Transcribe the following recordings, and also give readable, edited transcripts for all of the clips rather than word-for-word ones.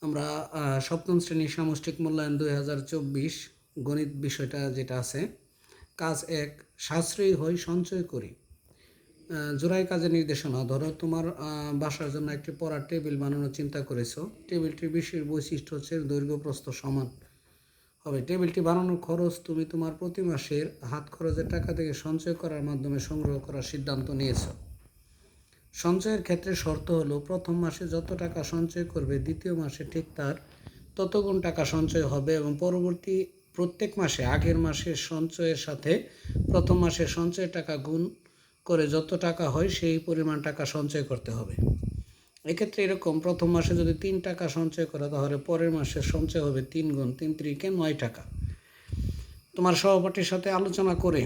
আমরা সপ্তম শ্রেণীর সামষ্টিক মূল্যায়ন 2024 গণিত বিষয়টা যেটা আছে, কাজ 1, সাশ্রয়ী হই সঞ্চয় করি। জোড়াই কাজের নির্দেশনা। ধরো তোমার বাসার জন্য একটি পড়ার টেবিল বানানোর চিন্তা করেছো। টেবিলটির বিশেষ বৈশিষ্ট্য হচ্ছে দৈর্ঘ্য প্রস্থ সমান হবে। টেবিলটি বানানোর খরচ তুমি তোমার প্রতি মাসের হাত খরচের টাকা থেকে সঞ্চয় করার মাধ্যমে সংগ্রহ করার সিদ্ধান্ত নিয়েছো। সঞ্চয়ের ক্ষেত্রে শর্ত হলো, প্রথম মাসে যত টাকা সঞ্চয় করবে দ্বিতীয় মাসে ঠিক তার ততগুণ টাকা সঞ্চয় হবে এবং পরবর্তী প্রত্যেক মাসে আগের মাসের সঞ্চয়ের সাথে প্রথম মাসের সঞ্চয়ের টাকা গুণ করে যত টাকা হয় সেই পরিমাণ টাকা সঞ্চয় করতে হবে। এক্ষেত্রে এরকম, প্রথম মাসে যদি 3 টাকা সঞ্চয় করো তাহলে পরের মাসের সঞ্চয় হবে 3 গুণ, 3 3 9 টাকা। তোমার সহপাঠীর সাথে আলোচনা করে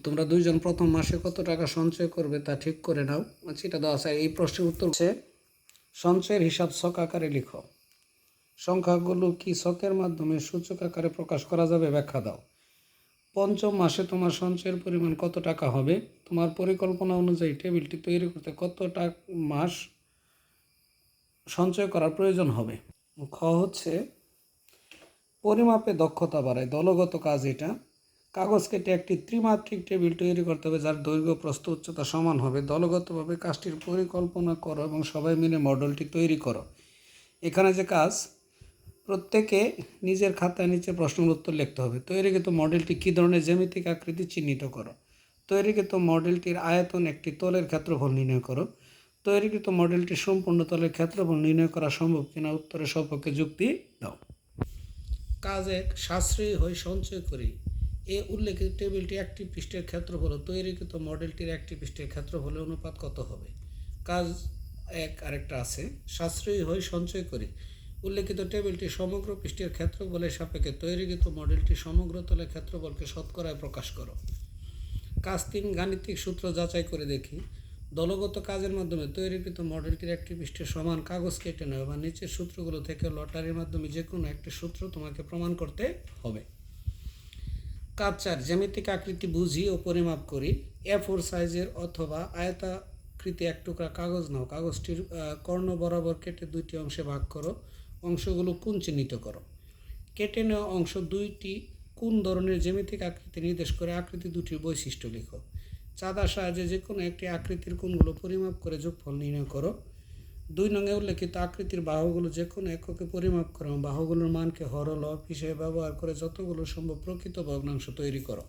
তোমরা দুইজন প্রথম মাসে কত টাকা সঞ্চয় করবে তা ঠিক করে নাও। এটা দেওয়া আছে। এই প্রশ্নের উত্তর হচ্ছে, সঞ্চয়ের হিসাব ছক আকারে লিখো। সংখ্যাগুলো কি ছকের মাধ্যমে সূচক আকারে প্রকাশ করা যাবে? ব্যাখ্যা দাও। পঞ্চম মাসে তোমার সঞ্চয়ের পরিমাণ কত টাকা হবে? তোমার পরিকল্পনা অনুযায়ী টেবিলটি তৈরি করতে কত মাস সঞ্চয় করার প্রয়োজন হবে? খ হচ্ছে, পরিমাপে দক্ষতা বাড়ায়। দলগত কাজ এটা। কাগজ কেটে একটি ত্রিমাত্রিক টেবিল তৈরি করতে হবে যার দৈর্ঘ্য প্রস্থ উচ্চতা সমান হবে। দলগতভাবে কাজটির পরিকল্পনা করো এবং সবাই মিলে মডেলটি তৈরি করো। এখানে যে কাজ, প্রত্যেকে নিজের খাতায় নিচে প্রশ্নের উত্তর লিখতে হবে। তৈরিকৃত মডেলটি কী ধরনের জ্যামিতিক আকৃতি চিহ্নিত করো। তৈরিকৃত মডেলটির আয়তন একটি তলের ক্ষেত্রফল নির্ণয় করো। তৈরিকৃত মডেলটির সম্পূর্ণ তলের ক্ষেত্রফল নির্ণয় করা সম্ভব কিনা উত্তরের সপক্ষে যুক্তি দাও। কাজ 1, সাশ্রয়ী হই সঞ্চয় করি। এ উল্লেখিত টেবিলটি একটি পৃষ্ঠের ক্ষেত্রফল ও তৈরিকৃত মডেলটির একটি পৃষ্ঠের ক্ষেত্রফলের অনুপাত কত হবে? কাজ 1 আরেকটা আছে, সাশ্রয়ী হই সঞ্চয় করি। উল্লেখিত টেবিলটি সমগ্র পৃষ্ঠের ক্ষেত্রফলের সাপেক্ষে তৈরিকৃত মডেলটি সমগ্র তলের ক্ষেত্রফলকে শতকরায় প্রকাশ করো। কাজ 3, গাণিতিক সূত্র যাচাই করে দেখি। দলগত কাজের মাধ্যমে তৈরিকৃত মডেলটির একটি পৃষ্ঠের সমান কাগজ কেটে নেবে বা নিচের সূত্রগুলো থেকে লটারির মাধ্যমে যে কোনো একটি সূত্র তোমাকে প্রমাণ করতে হবে। কাজ 4, জ্যামিতিক আকৃতি বুঝি ও পরিমাপ করি। A4 সাইজের অথবা আয়তাকৃতি এক টুকরা কাগজ নাও। কাগজটির কর্ণ বরাবর কেটে 2টি অংশে ভাগ করো। অংশগুলো কোণ চিহ্নিত করো। কেটে নেওয়া অংশ 2টি কোন ধরনের জ্যামিতিক আকৃতি নির্দেশ করে আকৃতি দুটির বৈশিষ্ট্য লিখো। চাঁদার সাহায্যে যে কোনো একটি আকৃতির কোণগুলো পরিমাপ করে যোগফল নির্ণয় করো। 2 নঙে উল্লেখিত আকৃতির বাহুগুলো যে কোনো এককে পরিমাপ করো এবং বাহুগুলোর মানকে হর ও লব হিসেবে ব্যবহার করে যতগুলো সম্ভব প্রকৃত ভগ্নাংশ তৈরি করো।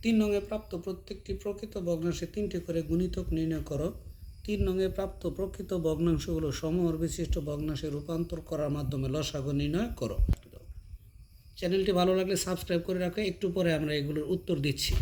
3 নঙে প্রাপ্ত প্রত্যেকটি প্রকৃত ভগ্নাংশে 3টি করে গুণিতক নির্ণয় করো। 3 নঙে প্রাপ্ত প্রকৃত ভগ্নাংশগুলো সমহর বিশিষ্ট ভগ্নাংশে রূপান্তর করার মাধ্যমে লসাগু নির্ণয় করো। চ্যানেলটি ভালো লাগলে সাবস্ক্রাইব করে রাখো। একটু পরে আমরা এগুলোর উত্তর দিচ্ছি।